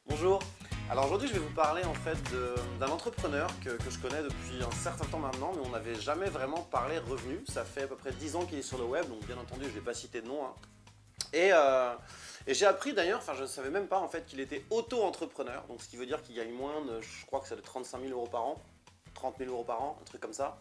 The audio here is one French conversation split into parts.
Bonjour. Alors aujourd'hui je vais vous parler en fait d'un entrepreneur que je connais depuis un certain temps maintenant, mais on n'avait jamais vraiment parlé revenus. Ça fait à peu près 10 ans qu'il est sur le web, donc bien entendu je ne vais pas citer de nom, hein. Et, euh, et j'ai appris d'ailleurs, enfin je ne savais même pas en fait qu'il était auto-entrepreneur, donc ce qui veut dire qu'il gagne moins de, je crois que c'est de 35 000 euros par an, 30 000 euros par an, un truc comme ça.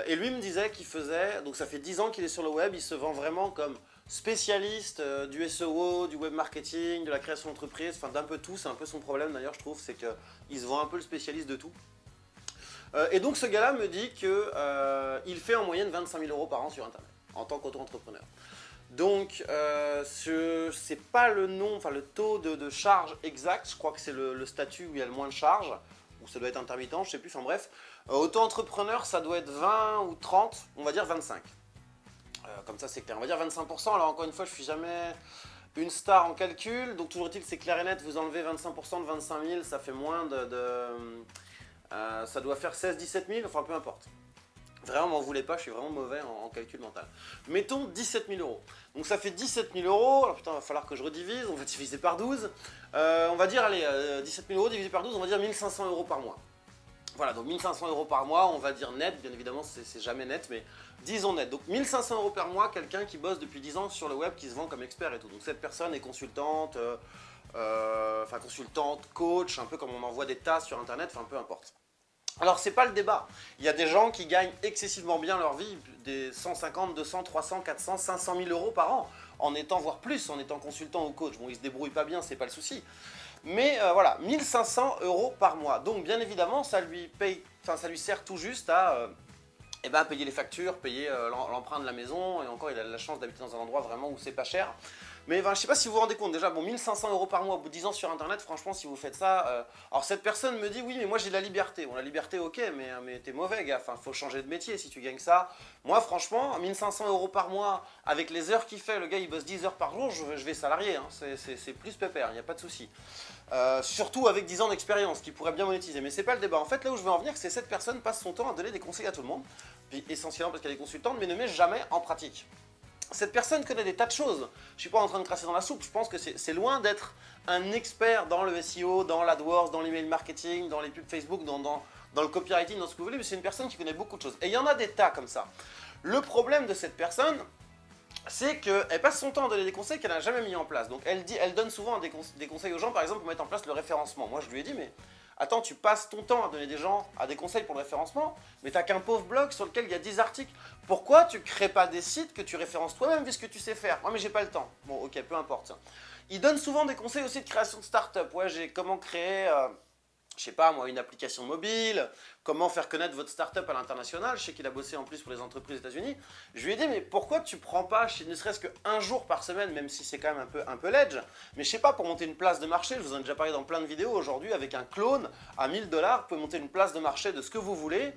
Et lui me disait qu'il faisait, donc ça fait 10 ans qu'il est sur le web, il se vend vraiment comme spécialiste du SEO, du web marketing, de la création d'entreprise, enfin d'un peu tout, c'est un peu son problème d'ailleurs je trouve, c'est qu'il se vend un peu le spécialiste de tout. Et donc ce gars-là me dit qu'il fait en moyenne 25 000 euros par an sur Internet, en tant qu'auto-entrepreneur. Donc c'est pas le nom, enfin le taux de charge exact, je crois que c'est le statut où il y a le moins de charge, ou ça doit être intermittent, je sais plus, enfin bref. Auto-entrepreneur, ça doit être 20 ou 30, on va dire 25. Comme ça c'est clair, on va dire 25%, alors encore une fois je suis jamais une star en calcul, donc toujours est-il c'est clair et net, vous enlevez 25% de 25 000, ça fait moins ça doit faire 16-17 000, enfin peu importe. Vraiment, m'en voulez pas, je suis vraiment mauvais en calcul mental. Mettons 17 000 euros. Donc ça fait 17 000 euros. Alors putain, il va falloir que je redivise. On va diviser par 12. On va dire, allez, 17 000 euros divisé par 12, on va dire 1 500 euros par mois. Voilà, donc 1 500 euros par mois, on va dire net. Bien évidemment, c'est jamais net, mais disons net. Donc 1 500 euros par mois, quelqu'un qui bosse depuis 10 ans sur le web, qui se vend comme expert et tout. Donc cette personne est consultante, consultante, coach, un peu comme on envoie des tas sur Internet, enfin peu importe. Alors c'est pas le débat, il y a des gens qui gagnent excessivement bien leur vie, des 150, 200, 300, 400, 500 000 euros par an, en étant voire plus, en étant consultant ou coach. Bon, ils se débrouillent pas bien, c'est pas le souci. Mais voilà, 1 500 euros par mois. Donc bien évidemment, ça lui paye, enfin ça lui sert tout juste à payer les factures, payer l'emprunt de la maison, et encore il a la chance d'habiter dans un endroit vraiment où c'est pas cher. Mais je ne sais pas si vous vous rendez compte, déjà, bon, 1 500 euros par mois au bout de 10 ans sur Internet, franchement, si vous faites ça... Alors cette personne me dit, oui, mais moi j'ai de la liberté. Bon, la liberté, ok, mais t'es mauvais, gars, enfin, faut changer de métier si tu gagnes ça. Moi, franchement, 1 500 euros par mois, avec les heures qu'il fait, le gars, il bosse 10 heures par jour, je vais salarier, hein, c'est plus pépère, il n'y a pas de souci. Surtout avec 10 ans d'expérience, qui pourrait bien monétiser. Mais c'est pas le débat. En fait, là où je veux en venir, c'est que cette personne passe son temps à donner des conseils à tout le monde, puis essentiellement parce qu'elle est consultante, mais ne met jamais en pratique. Cette personne connaît des tas de choses. Je ne suis pas en train de crasser dans la soupe, je pense que c'est loin d'être un expert dans le SEO, dans l'AdWords, dans l'email marketing, dans les pubs Facebook, dans le copywriting, dans ce que vous voulez, mais c'est une personne qui connaît beaucoup de choses. Et il y en a des tas comme ça. Le problème de cette personne, c'est qu'elle passe son temps à donner des conseils qu'elle n'a jamais mis en place. Donc elle donne souvent des conseils aux gens, par exemple, pour mettre en place le référencement. Moi je lui ai dit, mais attends, tu passes ton temps à donner des conseils pour le référencement, mais t'as qu'un pauvre blog sur lequel il y a 10 articles. Pourquoi tu crées pas des sites que tu références toi-même, vu ce que tu sais faire? Moi mais j'ai pas le temps. Bon ok, peu importe. Il donne souvent des conseils aussi de création de start-up. Ouais, j'ai comment créer... je sais pas moi, une application mobile, comment faire connaître votre start-up à l'international. Je sais qu'il a bossé en plus pour les entreprises aux États-Unis. Je lui ai dit, mais pourquoi tu prends pas, ne serait-ce qu'un jour par semaine, même si c'est quand même un peu ledge, mais je sais pas, pour monter une place de marché, je vous en ai déjà parlé dans plein de vidéos aujourd'hui, avec un clone à 1 000 $, vous pouvez monter une place de marché de ce que vous voulez.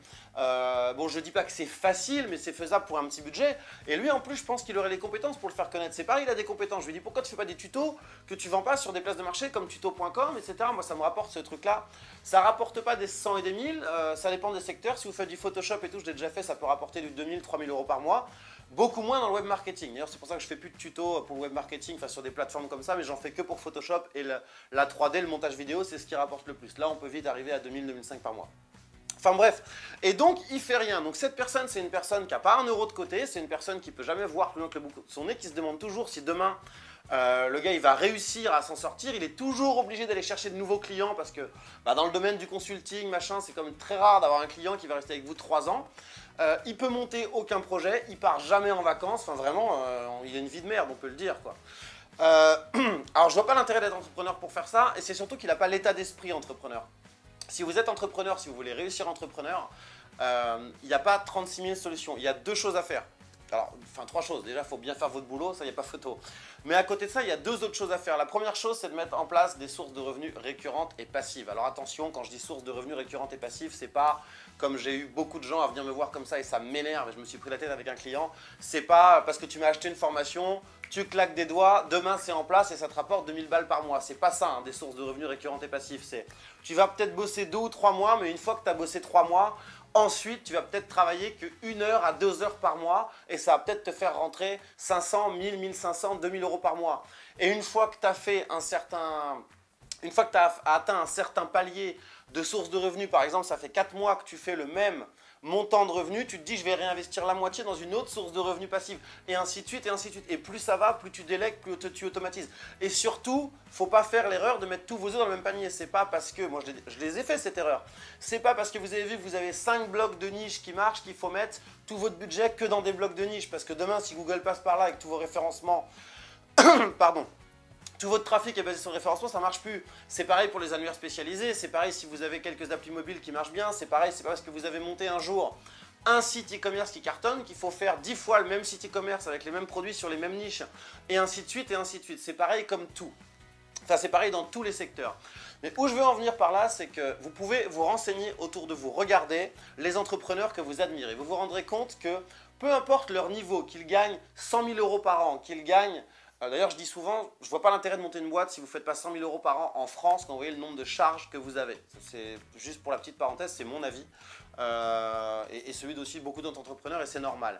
Bon, je dis pas que c'est facile, mais c'est faisable pour un petit budget. Et lui, en plus, je pense qu'il aurait les compétences pour le faire connaître. C'est pareil, il a des compétences. Je lui ai dit, pourquoi tu fais pas des tutos que tu vends pas sur des places de marché comme tuto.com, etc. Moi, ça me rapporte ce truc-là. Ça rapporte pas des 100 et des 1000, ça dépend des secteurs. Si vous faites du Photoshop et tout, je l'ai déjà fait, ça peut rapporter du 2 000, 3 000 euros par mois. Beaucoup moins dans le web marketing. D'ailleurs, c'est pour ça que je fais plus de tutos pour le web marketing, enfin sur des plateformes comme ça, mais j'en fais que pour Photoshop et la 3D, le montage vidéo, c'est ce qui rapporte le plus. Là, on peut vite arriver à 2000, 2005 par mois. Enfin bref, et donc il fait rien. Donc cette personne, c'est une personne qui n'a pas un euro de côté, c'est une personne qui peut jamais voir plus loin que le bout de son nez, qui se demande toujours si demain le gars il va réussir à s'en sortir. Il est toujours obligé d'aller chercher de nouveaux clients parce que dans le domaine du consulting, machin, c'est quand même très rare d'avoir un client qui va rester avec vous 3 ans. Il peut monter aucun projet, il part jamais en vacances, enfin vraiment, il a une vie de merde, on peut le dire quoi. Alors je vois pas l'intérêt d'être entrepreneur pour faire ça, et c'est surtout qu'il n'a pas l'état d'esprit entrepreneur. Si vous êtes entrepreneur, si vous voulez réussir entrepreneur, il n'y a pas 36 000 solutions. Il y a 2 choses à faire. Alors, enfin 3 choses. Déjà, il faut bien faire votre boulot, ça, il n'y a pas photo. Mais à côté de ça, il y a 2 autres choses à faire. La première chose, c'est de mettre en place des sources de revenus récurrentes et passives. Alors attention, quand je dis sources de revenus récurrentes et passives, c'est pas comme j'ai eu beaucoup de gens à venir me voir comme ça et ça m'énerve et je me suis pris la tête avec un client. C'est pas parce que tu m'as acheté une formation, tu claques des doigts, demain c'est en place et ça te rapporte 2000 balles par mois. C'est pas ça, hein, des sources de revenus récurrentes et passifs. C'est tu vas peut-être bosser 2 ou 3 mois, mais une fois que tu as bossé 3 mois, ensuite tu vas peut-être travailler que 1 heure à 2 heures par mois et ça va peut-être te faire rentrer 500, 1000, 1500, 2000 euros par mois. Et une fois que tu as fait un certain Une fois que tu as atteint un certain palier de sources de revenus, par exemple, ça fait 4 mois que tu fais le même montant de revenus, tu te dis je vais réinvestir la moitié dans une autre source de revenus passifs, et ainsi de suite, et ainsi de suite. Et plus ça va, plus tu délègues, plus tu automatises. Et surtout, il ne faut pas faire l'erreur de mettre tous vos œufs dans le même panier. C'est pas parce que, moi je les ai fait cette erreur, c'est pas parce que vous avez vu que vous avez 5 blocs de niche qui marchent qu'il faut mettre tout votre budget que dans des blocs de niche. Parce que demain, si Google passe par là avec tous vos référencements, pardon, tout votre trafic est basé sur le référencement, ça ne marche plus. C'est pareil pour les annuaires spécialisés, c'est pareil si vous avez quelques applis mobiles qui marchent bien, c'est pareil, c'est pas parce que vous avez monté un jour un site e-commerce qui cartonne qu'il faut faire 10 fois le même site e-commerce avec les mêmes produits sur les mêmes niches, et ainsi de suite, et ainsi de suite. C'est pareil comme tout. Enfin, c'est pareil dans tous les secteurs. Mais où je veux en venir par là, c'est que vous pouvez vous renseigner autour de vous, regarder les entrepreneurs que vous admirez. Vous vous rendrez compte que peu importe leur niveau, qu'ils gagnent 100 000 € par an, qu'ils gagnent... D'ailleurs, je dis souvent, je ne vois pas l'intérêt de monter une boîte si vous ne faites pas 100 000 € par an en France quand vous voyez le nombre de charges que vous avez. C'est juste pour la petite parenthèse, c'est mon avis et celui d'aussi beaucoup d'autres entrepreneurs et c'est normal.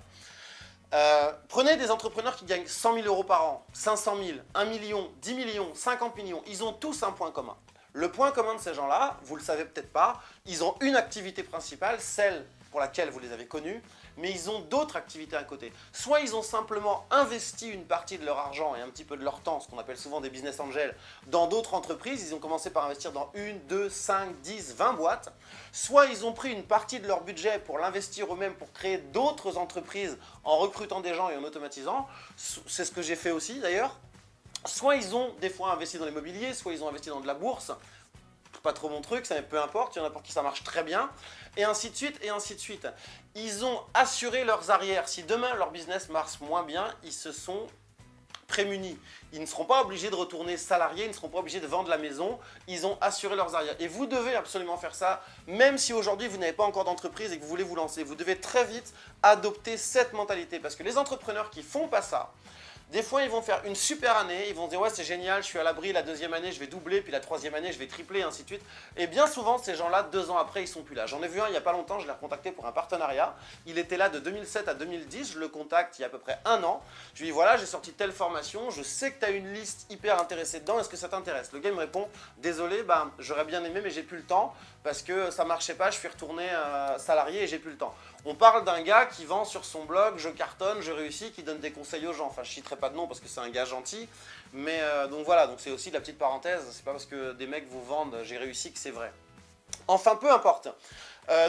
Prenez des entrepreneurs qui gagnent 100 000 € par an, 500 000, 1 million, 10 millions, 50 millions. Ils ont tous un point commun. Le point commun de ces gens-là, vous ne le savez peut-être pas, ils ont une activité principale, celle pour laquelle vous les avez connus, mais ils ont d'autres activités à côté. Soit ils ont simplement investi une partie de leur argent et un petit peu de leur temps, ce qu'on appelle souvent des business angels, dans d'autres entreprises. Ils ont commencé par investir dans 1, 2, 5, 10, 20 boîtes. Soit ils ont pris une partie de leur budget pour l'investir eux-mêmes, pour créer d'autres entreprises en recrutant des gens et en automatisant. C'est ce que j'ai fait aussi d'ailleurs. Soit ils ont des fois investi dans l'immobilier, soit ils ont investi dans de la bourse. Pas trop mon truc, ça peu importe, il y en a pour qui ça marche très bien, et ainsi de suite, et ainsi de suite. Ils ont assuré leurs arrières. Si demain leur business marche moins bien, ils se sont prémunis. Ils ne seront pas obligés de retourner salariés, ils ne seront pas obligés de vendre la maison, ils ont assuré leurs arrières. Et vous devez absolument faire ça, même si aujourd'hui vous n'avez pas encore d'entreprise et que vous voulez vous lancer. Vous devez très vite adopter cette mentalité, parce que les entrepreneurs qui ne font pas ça, des fois, ils vont faire une super année, ils vont se dire « ouais, c'est génial, je suis à l'abri, la deuxième année, je vais doubler, puis la troisième année, je vais tripler, et ainsi de suite. » Et bien souvent, ces gens-là, 2 ans après, ils sont plus là. J'en ai vu un il n'y a pas longtemps, je l'ai recontacté pour un partenariat. Il était là de 2007 à 2010, je le contacte il y a à peu près 1 an. Je lui dis « voilà, j'ai sorti telle formation, je sais que tu as une liste hyper intéressée dedans, est-ce que ça t'intéresse ?» Le gars me répond « désolé, j'aurais bien aimé, mais j'ai plus le temps, parce que ça marchait pas, je suis retourné salarié et j'ai plus le temps. » On parle d'un gars qui vend sur son blog « je cartonne, je réussis », qui donne des conseils aux gens. Enfin, je ne citerai pas de nom parce que c'est un gars gentil. Mais donc voilà, donc c'est aussi de la petite parenthèse. C'est pas parce que des mecs vous vendent « j'ai réussi » que c'est vrai. Enfin, peu importe.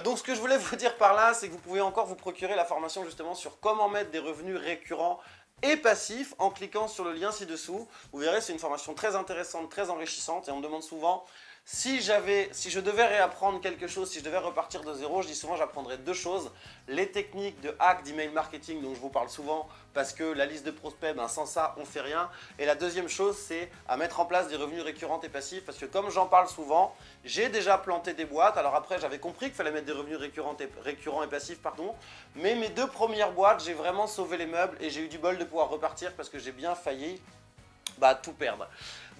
Donc ce que je voulais vous dire par là, c'est que vous pouvez encore vous procurer la formation justement sur comment mettre des revenus récurrents et passifs en cliquant sur le lien ci-dessous. Vous verrez, c'est une formation très intéressante, très enrichissante et on me demande souvent... Si je devais réapprendre quelque chose, si je devais repartir de zéro, je dis souvent j'apprendrais 2 choses. Les techniques de hack d'email marketing dont je vous parle souvent parce que la liste de prospects, sans ça, on ne fait rien. Et la deuxième chose, c'est à mettre en place des revenus récurrents et passifs parce que comme j'en parle souvent, j'ai déjà planté des boîtes. Alors après, j'avais compris qu'il fallait mettre des revenus récurrents et passifs, mais mes 2 premières boîtes, j'ai vraiment sauvé les meubles et j'ai eu du bol de pouvoir repartir parce que j'ai bien failli tout perdre.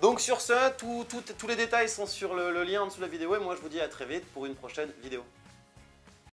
Donc sur ce, tous les détails sont sur le lien en dessous de la vidéo et moi je vous dis à très vite pour une prochaine vidéo.